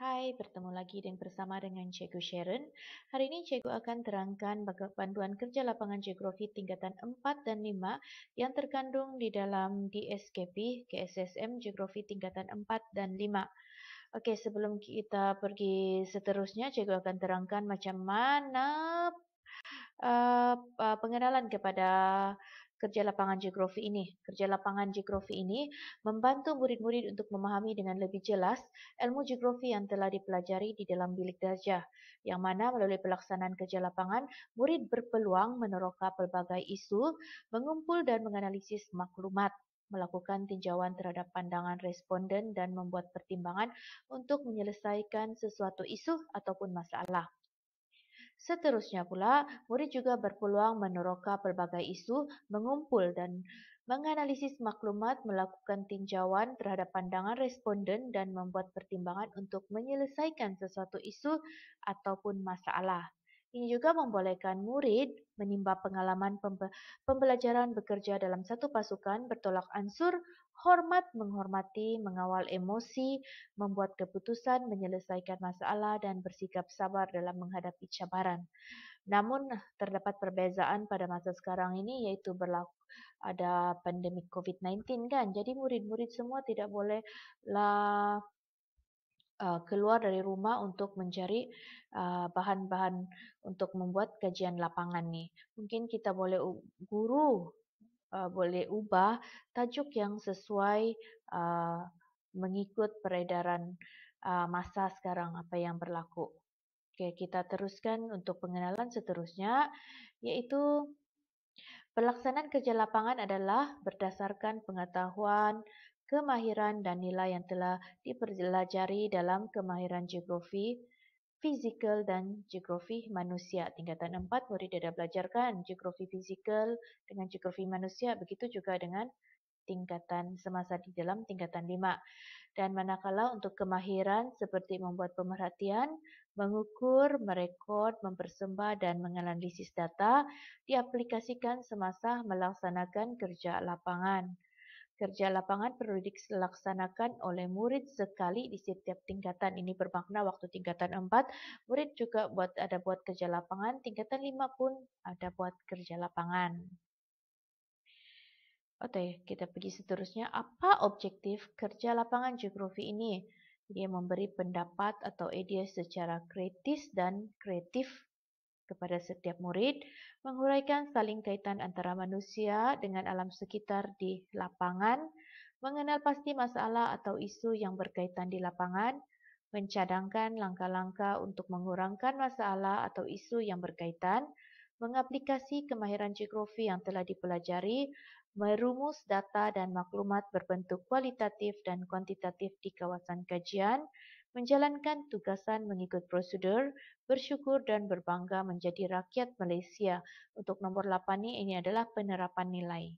Hai, bertemu lagi bersama dengan Cikgu Sharon. Hari ini Cikgu akan terangkan panduan kerja lapangan geografi tingkatan 4 dan 5 yang terkandung di dalam DSKP KSSM Geografi tingkatan 4 dan 5. Okey, sebelum kita pergi seterusnya, Cikgu akan terangkan macam mana pengenalan kepada kerja lapangan geografi ini. Kerja lapangan geografi ini membantu murid-murid untuk memahami dengan lebih jelas ilmu geografi yang telah dipelajari di dalam bilik darjah, yang mana melalui pelaksanaan kerja lapangan, murid berpeluang meneroka pelbagai isu, mengumpul dan menganalisis maklumat, melakukan tinjauan terhadap pandangan responden dan membuat pertimbangan untuk menyelesaikan sesuatu isu ataupun masalah. Seterusnya pula, murid juga berpeluang meneroka pelbagai isu, mengumpul dan menganalisis maklumat, melakukan tinjauan terhadap pandangan responden dan membuat pertimbangan untuk menyelesaikan sesuatu isu ataupun masalah. Ini juga membolehkan murid menimba pengalaman pembelajaran bekerja dalam satu pasukan, bertolak ansur, hormat menghormati, mengawal emosi, membuat keputusan, menyelesaikan masalah dan bersikap sabar dalam menghadapi cabaran. Namun terdapat perbezaan pada masa sekarang ini iaitu berlaku ada pandemik COVID-19 kan. Jadi murid-murid semua tidak bolehlah keluar dari rumah untuk mencari bahan-bahan untuk membuat kajian lapangan ni. Mungkin kita boleh guru boleh ubah tajuk yang sesuai uh, mengikut peredaran masa sekarang apa yang berlaku. Okey, kita teruskan untuk pengenalan seterusnya iaitu pelaksanaan kerja lapangan adalah berdasarkan pengetahuan, kemahiran dan nilai yang telah dipelajari dalam kemahiran geografi, fizikal dan geografi manusia. Tingkatan 4 murid dah belajarkan geografi fizikal dengan geografi manusia. Begitu juga dengan tingkatan semasa di dalam tingkatan 5. Dan manakala untuk kemahiran seperti membuat pemerhatian, mengukur, merekod, mempersembah dan menganalisis data diaplikasikan semasa melaksanakan kerja lapangan. Kerja lapangan perlu dilaksanakan oleh murid sekali di setiap tingkatan. Ini bermakna waktu tingkatan 4, murid juga ada buat kerja lapangan, tingkatan 5 pun ada buat kerja lapangan. Oke, kita pergi seterusnya. Apa objektif kerja lapangan geografi ini? Dia memberi pendapat atau idea secara kritis dan kreatif kepada setiap murid, menguraikan saling kaitan antara manusia dengan alam sekitar di lapangan, mengenal pasti masalah atau isu yang berkaitan di lapangan, mencadangkan langkah-langkah untuk mengurangkan masalah atau isu yang berkaitan, mengaplikasi kemahiran geografi yang telah dipelajari, merumus data dan maklumat berbentuk kualitatif dan kuantitatif di kawasan kajian, menjalankan tugasan mengikut prosedur, bersyukur dan berbangga menjadi rakyat Malaysia. Untuk nombor 8 ini adalah penerapan nilai.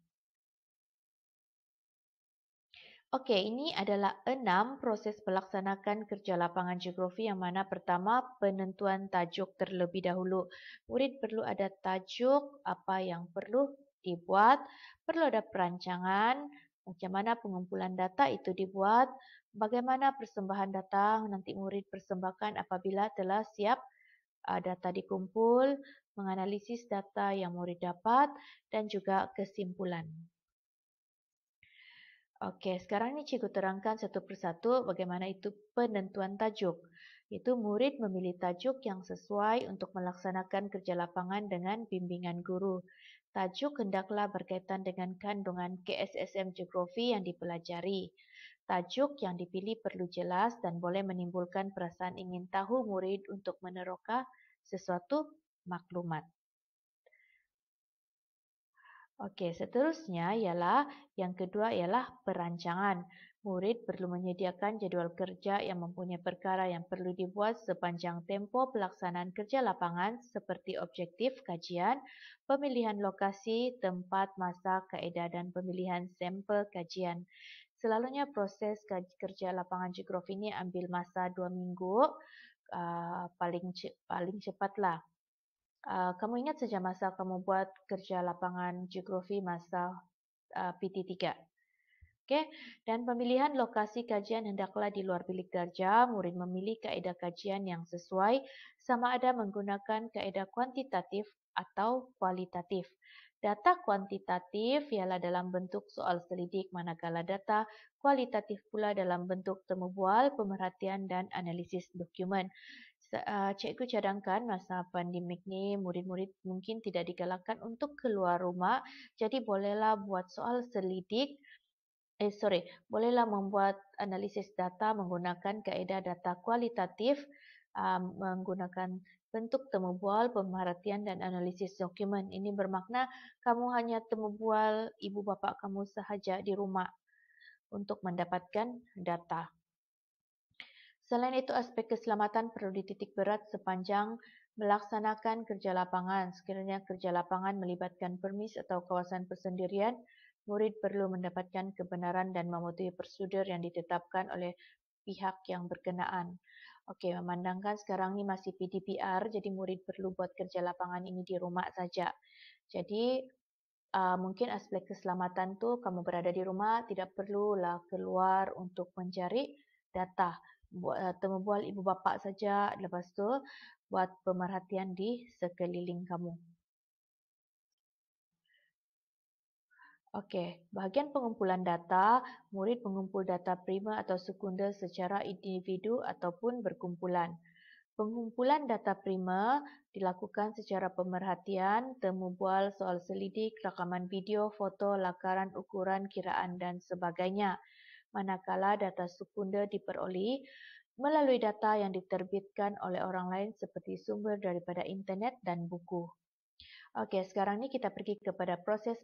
Okey, ini adalah 6 proses pelaksanakan kerja lapangan geografi yang mana pertama penentuan tajuk terlebih dahulu. Murid perlu ada tajuk apa yang perlu dibuat, perlu ada perancangan, macam mana pengumpulan data itu dibuat, bagaimana persembahan data nanti murid persembahkan apabila telah siap data dikumpul, menganalisis data yang murid dapat dan juga kesimpulan. Okey, sekarang ni cikgu terangkan satu persatu bagaimana itu penentuan tajuk. Itu murid memilih tajuk yang sesuai untuk melaksanakan kerja lapangan dengan bimbingan guru. Tajuk hendaklah berkaitan dengan kandungan KSSM geografi yang dipelajari. Tajuk yang dipilih perlu jelas dan boleh menimbulkan perasaan ingin tahu murid untuk meneroka sesuatu maklumat. Okey, seterusnya ialah yang kedua ialah perancangan. Murid perlu menyediakan jadual kerja yang mempunyai perkara yang perlu dibuat sepanjang tempoh pelaksanaan kerja lapangan seperti objektif kajian, pemilihan lokasi, tempat, masa, kaedah dan pemilihan sampel kajian. Selalunya proses kerja lapangan geografi ini ambil masa 2 minggu, paling cepatlah. Kamu ingat saja masa kamu buat kerja lapangan geografi masa PT3? Okey, dan pemilihan lokasi kajian hendaklah di luar bilik darjah. Murid memilih kaedah kajian yang sesuai, sama ada menggunakan kaedah kuantitatif atau kualitatif. Data kuantitatif ialah dalam bentuk soal selidik, manakala data kualitatif pula dalam bentuk temu bual, pemerhatian dan analisis dokumen. Cikgu cadangkan masa pandemik ni murid-murid mungkin tidak digalakkan untuk keluar rumah, jadi bolehlah buat soal selidik. Bolehlah membuat analisis data menggunakan kaedah data kualitatif, menggunakan bentuk temu bual, pemerhatian dan analisis dokumen. Ini bermakna kamu hanya temu bual ibu bapa kamu sahaja di rumah untuk mendapatkan data. Selain itu, aspek keselamatan perlu dititik berat sepanjang melaksanakan kerja lapangan. Sekiranya kerja lapangan melibatkan permis atau kawasan persendirian, murid perlu mendapatkan kebenaran dan mematuhi prosedur yang ditetapkan oleh pihak yang berkenaan. Okey, memandangkan sekarang ni masih PDPR, jadi murid perlu buat kerja lapangan ini di rumah saja. Jadi, mungkin aspek keselamatan tu kamu berada di rumah, tidak perlulah keluar untuk mencari data. Temu bual ibu bapa saja, lepas tu buat pemerhatian di sekeliling kamu. Okey, bahagian pengumpulan data, murid mengumpul data primer atau sekunder secara individu ataupun berkumpulan. Pengumpulan data primer dilakukan secara pemerhatian, temu bual, soal selidik, rakaman video, foto, lakaran, ukuran, kiraan dan sebagainya. Manakala data sekunder diperoleh melalui data yang diterbitkan oleh orang lain seperti sumber daripada internet dan buku. Okey, sekarang ni kita pergi kepada proses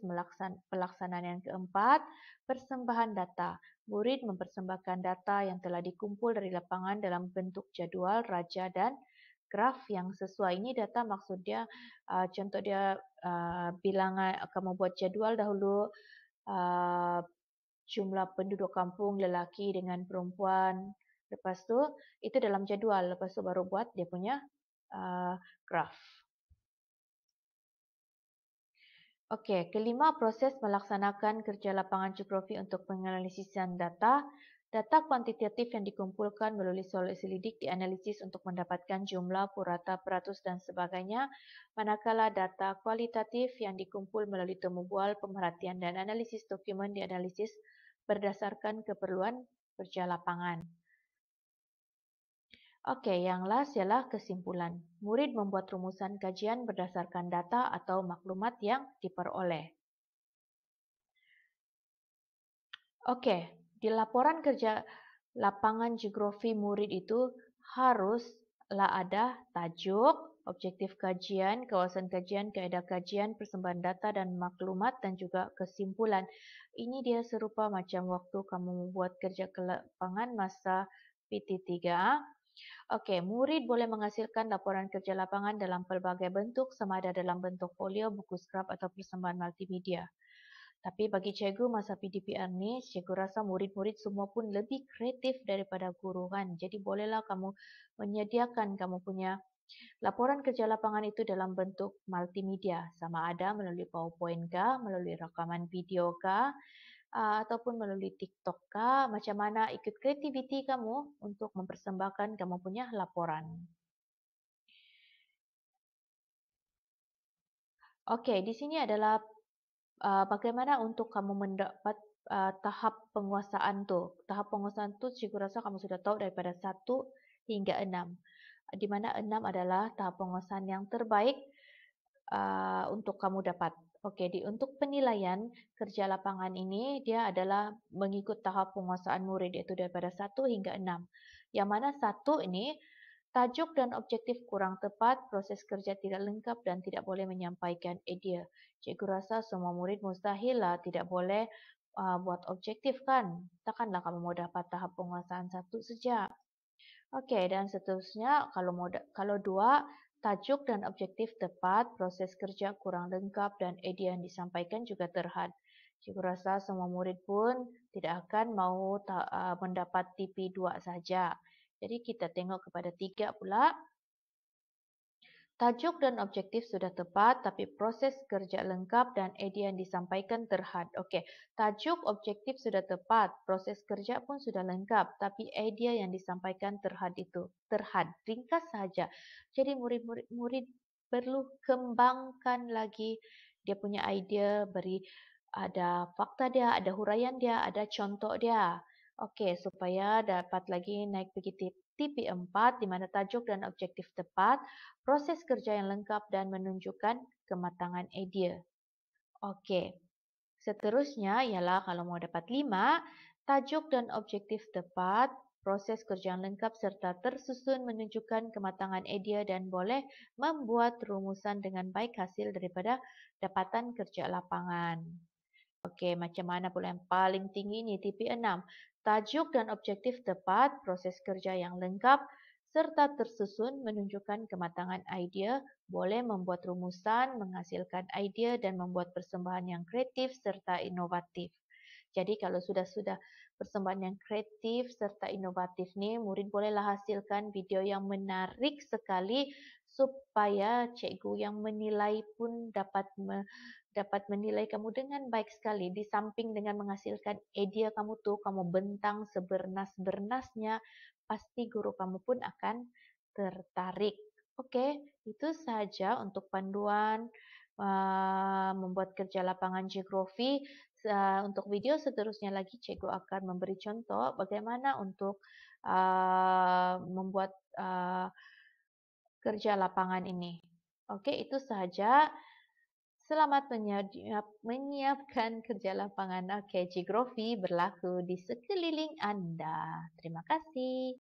pelaksanaan yang keempat, persembahan data. Murid mempersembahkan data yang telah dikumpul dari lapangan dalam bentuk jadual, raja dan graf yang sesuai. Ini data maksud dia, contoh dia bilangan, kamu buat jadual dahulu, uh, jumlah penduduk kampung lelaki dengan perempuan. Lepas tu, itu dalam jadual. Lepas tu baru buat dia punya graf. Okey, kelima, proses melaksanakan kerja lapangan geografi untuk penganalisisan data. Data kuantitatif yang dikumpulkan melalui soal selidik dianalisis untuk mendapatkan jumlah, purata, peratus dan sebagainya. Manakala data kualitatif yang dikumpul melalui temu bual, pemerhatian dan analisis dokumen dianalisis berdasarkan keperluan kerja lapangan. Okey, yang last ialah kesimpulan. Murid membuat rumusan kajian berdasarkan data atau maklumat yang diperoleh. Okey, di laporan kerja lapangan geografi murid itu haruslah ada tajuk, objektif kajian, kawasan kajian, kaedah kajian, persembahan data dan maklumat dan juga kesimpulan. Ini dia serupa macam waktu kamu membuat kerja ke lapangan masa PT3. Okey, murid boleh menghasilkan laporan kerja lapangan dalam pelbagai bentuk, sama ada dalam bentuk folio, buku skrap atau persembahan multimedia. Tapi bagi cikgu masa PDPR ni, cikgu rasa murid-murid semua pun lebih kreatif daripada guru kan. Jadi bolehlah kamu menyediakan kamu punya laporan kerja lapangan itu dalam bentuk multimedia. Sama ada melalui PowerPoint kah, melalui rakaman video kah, ataupun melalui TikTok kah. Macam mana ikut kreativiti kamu untuk mempersembahkan kamu punya laporan. Okey, di sini adalah bagaimana untuk kamu mendapat tahap penguasaan tu. Tahap penguasaan tu cikgu rasa kamu sudah tahu daripada 1 hingga 6. Di mana 6 adalah tahap penguasaan yang terbaik untuk kamu dapat. Okey, untuk penilaian kerja lapangan ini, dia adalah mengikut tahap penguasaan murid iaitu daripada 1 hingga 6. Yang mana 1 ini, tajuk dan objektif kurang tepat, proses kerja tidak lengkap dan tidak boleh menyampaikan idea. Cikgu rasa semua murid mustahillah tidak boleh buat objektif kan. Takkanlah kamu mau dapat tahap penguasaan 1 saja. Okey, dan seterusnya kalau 2, tajuk dan objektif tepat, proses kerja kurang lengkap dan idea yang disampaikan juga terhad. Cikgu rasa semua murid pun tidak akan mahu mendapat TP2 saja. Jadi kita tengok kepada 3 pula. Tajuk dan objektif sudah tepat, tapi proses kerja lengkap dan idea yang disampaikan terhad. Okey, tajuk objektif sudah tepat, proses kerja pun sudah lengkap, tapi idea yang disampaikan terhad itu terhad. Ringkas saja. Jadi murid perlu kembangkan lagi dia punya idea, beri ada fakta dia, ada huraian dia, ada contoh dia. Okey, supaya dapat lagi naik pergi TP4 di mana tajuk dan objektif tepat, proses kerja yang lengkap dan menunjukkan kematangan idea. Okey, seterusnya ialah kalau mau dapat 5, tajuk dan objektif tepat, proses kerja yang lengkap serta tersusun menunjukkan kematangan idea dan boleh membuat rumusan dengan baik hasil daripada dapatan kerja lapangan. Okey, macam mana pula yang paling tinggi ni TP6? Tajuk dan objektif tepat, proses kerja yang lengkap serta tersusun menunjukkan kematangan idea, boleh membuat rumusan, menghasilkan idea dan membuat persembahan yang kreatif serta inovatif. Jadi kalau sudah persembahan yang kreatif serta inovatif ni, murid bolehlah hasilkan video yang menarik sekali supaya cikgu yang menilai pun dapat menilai kamu dengan baik sekali. Di samping dengan menghasilkan idea kamu tu, kamu bentang sebernas-bernasnya, pasti guru kamu pun akan tertarik. Okey, itu saja untuk panduan membuat kerja lapangan geografi. Untuk video seterusnya lagi, cikgu akan memberi contoh bagaimana untuk membuat kerja lapangan ini. Okey, itu sahaja. Selamat menyiapkan kerja lapangan. Okey, geografi berlaku di sekeliling anda. Terima kasih.